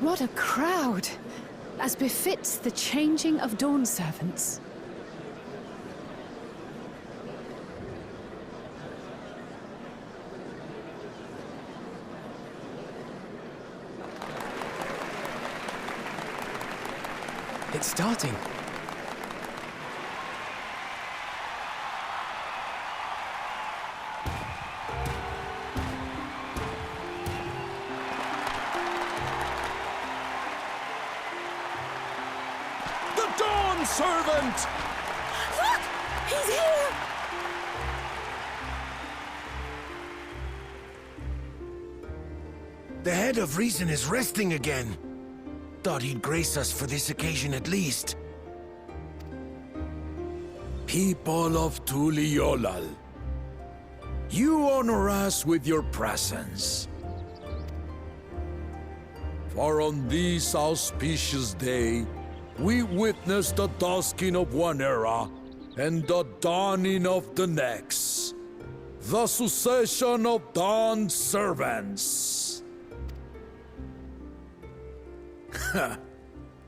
What a crowd! As befits the changing of Dawn servants. It's starting. The Dawn Servant! Look! He's here! The head of reason is resting again. Thought he'd grace us for this occasion at least. People of Tuliolal, you honor us with your presence. For on this auspicious day, we witness the dusking of one era and the dawning of the next. The succession of Dawn servants.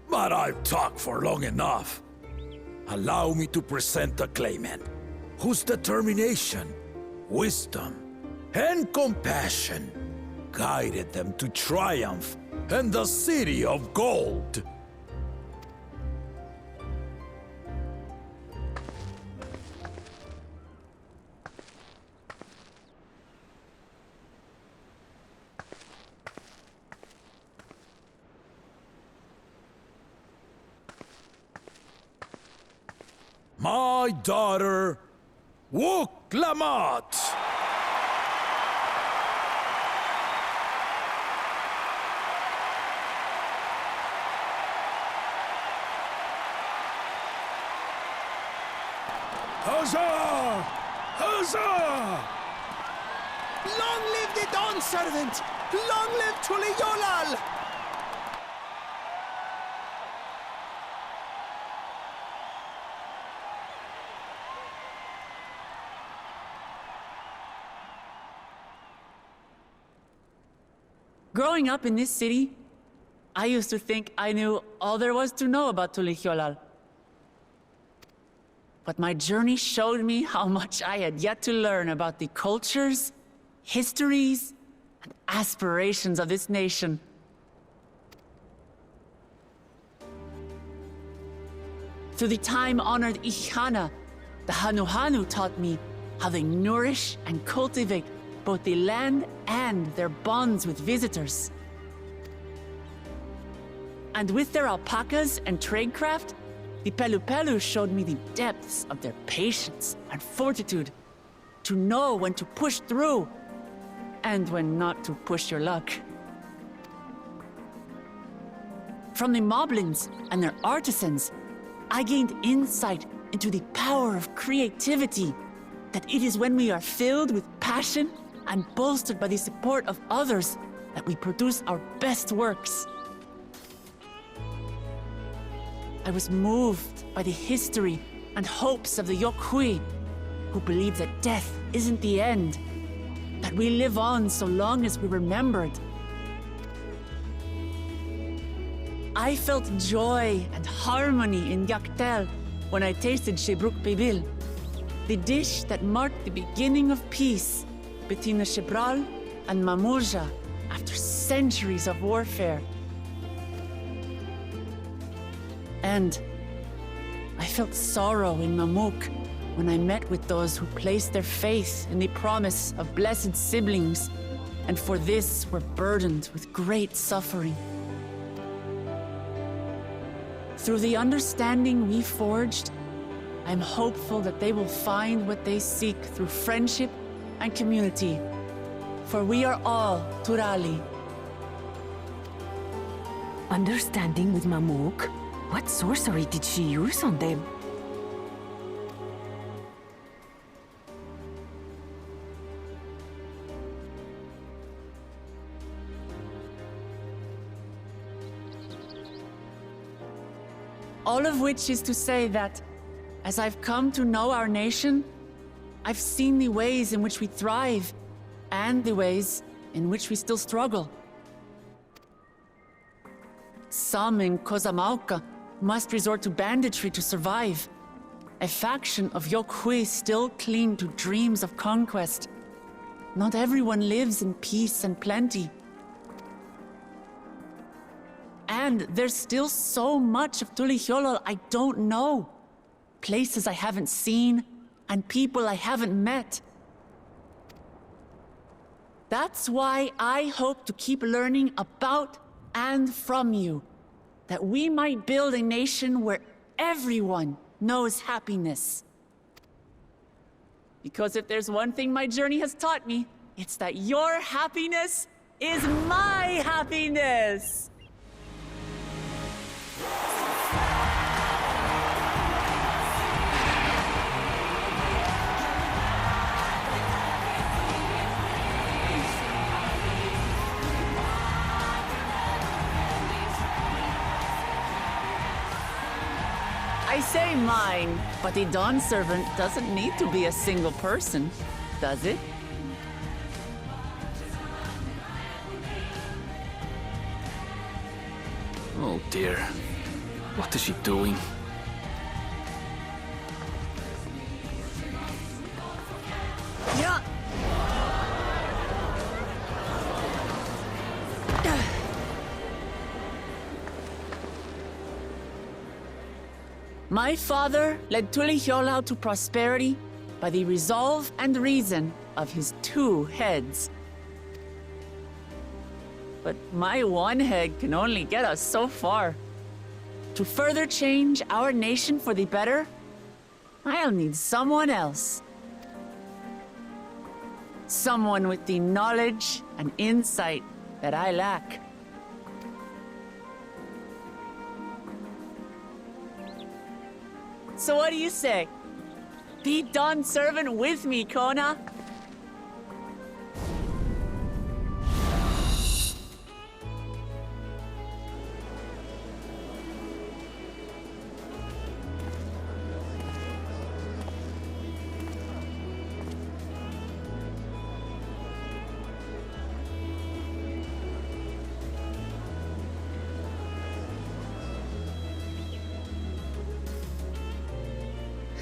But I've talked for long enough. Allow me to present the claimant, whose determination, wisdom, and compassion guided them to triumph and the City of Gold. My daughter, Wuk-Lamat. Huzzah! Huzzah! Long live the Dawn Servant! Long live Tuliolal! Growing up in this city, I used to think I knew all there was to know about Tuliolal. But my journey showed me how much I had yet to learn about the cultures, histories, and aspirations of this nation. Through the time-honored Ihana, the Hanuhanu taught me how they nourish and cultivate both the land and their bonds with visitors. And with their alpacas and tradecraft, the Pelupelu showed me the depths of their patience and fortitude, to know when to push through and when not to push your luck. From the Moblins and their artisans, I gained insight into the power of creativity, that it is when we are filled with passion and bolstered by the support of others that we produce our best works. I was moved by the history and hopes of the Yokhui, who believe that death isn't the end, that we live on so long as we're remembered. I felt joy and harmony in Yaktel when I tasted Shebruk Bibil, the dish that marked the beginning of peace between the Shebral and Mamurja after centuries of warfare. And I felt sorrow in Mamuk when I met with those who placed their faith in the promise of blessed siblings, and for this were burdened with great suffering. Through the understanding we forged, I'm hopeful that they will find what they seek through friendship and community, for we are all Turali. Understanding with Mamuk? What sorcery did she use on them? All of which is to say that, as I've come to know our nation, I've seen the ways in which we thrive, and the ways in which we still struggle. Some in Kozamauka must resort to banditry to survive. A faction of Yokhui still cling to dreams of conquest. Not everyone lives in peace and plenty. And there's still so much of Tulihyolol I don't know. Places I haven't seen, and people I haven't met. That's why I hope to keep learning about and from you, that we might build a nation where everyone knows happiness. Because if there's one thing my journey has taught me, it's that your happiness is my happiness! I say mine, but the Dawn Servant doesn't need to be a single person, does it? Oh dear. What is she doing? Yeah. My father led Tulihyolol to prosperity by the resolve and reason of his 2 heads. But my one head can only get us so far. To further change our nation for the better, I'll need someone else. Someone with the knowledge and insight that I lack. So what do you say? Be Dawn Servant with me, Kona.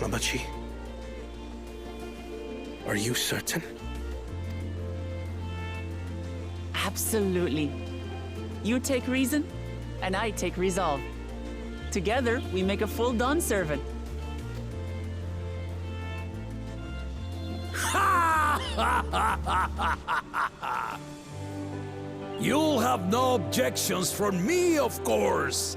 Lamachi, are you certain? Absolutely. You take reason, and I take resolve. Together, we make a full Dawn Servant. You'll have no objections from me, of course.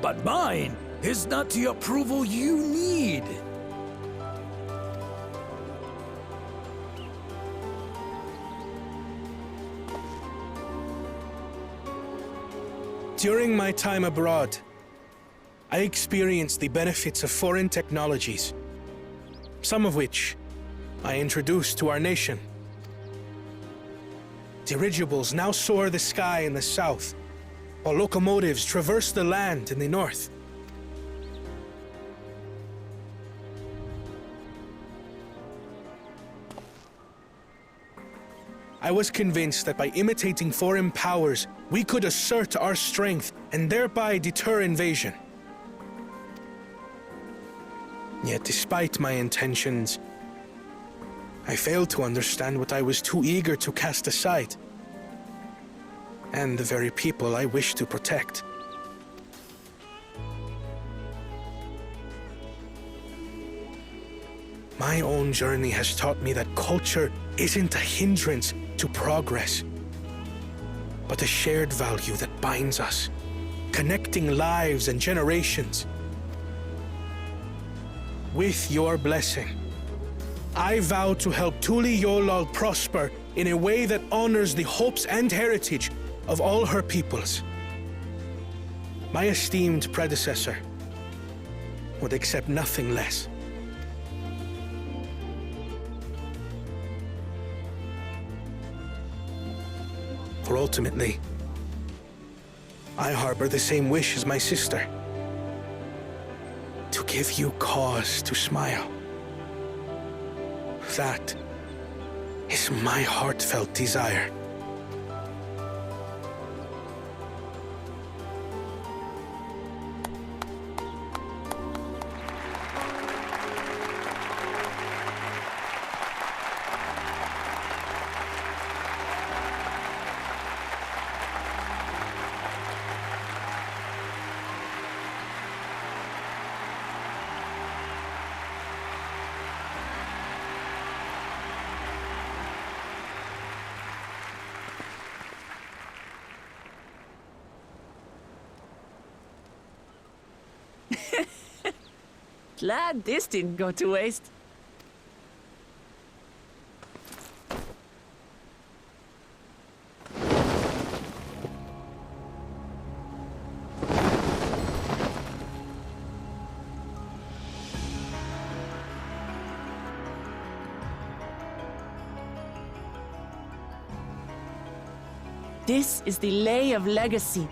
But mine is not the approval you need. During my time abroad, I experienced the benefits of foreign technologies, some of which I introduced to our nation. Dirigibles now soar the sky in the south, while locomotives traverse the land in the north. I was convinced that by imitating foreign powers, we could assert our strength and thereby deter invasion. Yet despite my intentions, I failed to understand what I was too eager to cast aside, and the very people I wish to protect. My own journey has taught me that culture isn't a hindrance to progress, but a shared value that binds us, connecting lives and generations. With your blessing, I vow to help Tulihyolol prosper in a way that honors the hopes and heritage of all her peoples. My esteemed predecessor would accept nothing less. For ultimately, I harbor the same wish as my sister, to give you cause to smile. That is my heartfelt desire. Glad this didn't go to waste. This is the Lay of Legacy,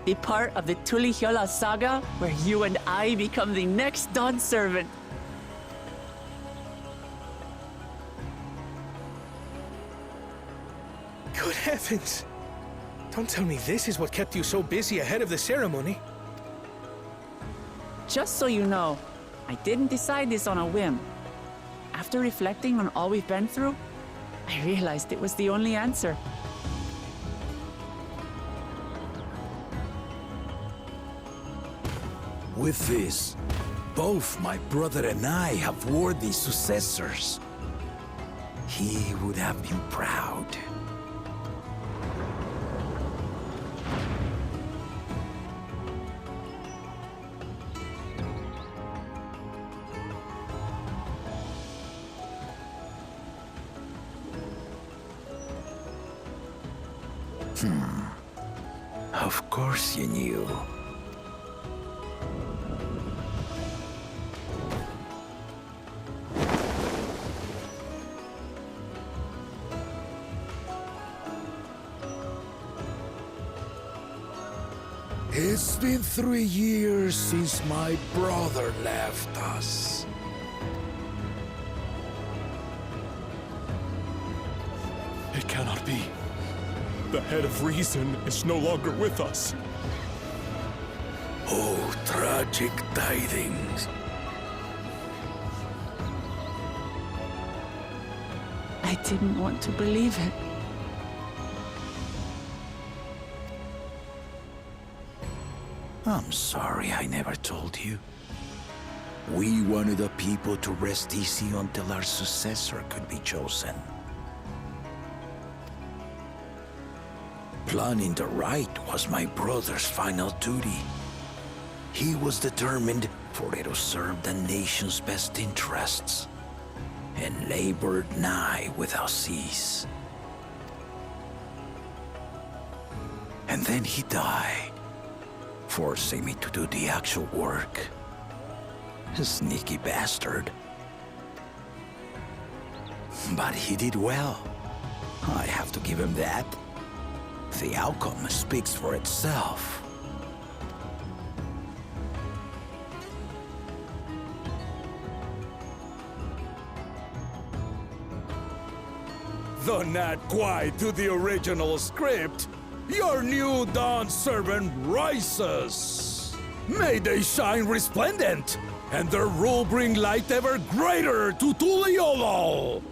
the part of the Tulihyola saga where you and I become the next Dawn servant. Good heavens! Don't tell me this is what kept you so busy ahead of the ceremony. Just so you know, I didn't decide this on a whim. After reflecting on all we've been through, I realized it was the only answer. With this, both my brother and I have worthy successors. He would have been proud. Of course you knew. It's been 3 years since my brother left us. It cannot be. The head of reason is no longer with us. Oh, tragic tidings. I didn't want to believe it. I'm sorry I never told you. We wanted the people to rest easy until our successor could be chosen. Planning the right was my brother's final duty. He was determined for it to serve the nation's best interests, and labored nigh without cease. And then he died, forcing me to do the actual work. A sneaky bastard. But he did well. I have to give him that. The outcome speaks for itself. Though not quite to the original script, your new Dawn servant rises. May they shine resplendent, and their rule bring light ever greater to Tuliolo.